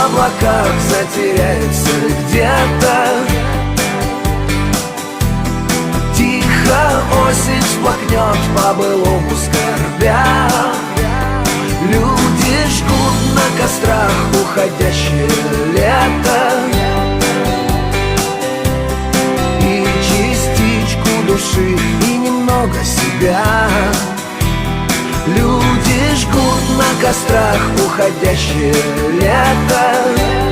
в облаках затеряется где-то. Тихо осень всплакнет по-былому скорбя. Люди жгут на кострах уходящее лето. И частичку души, и немного себя. Люди жгут на кострах уходящее лето.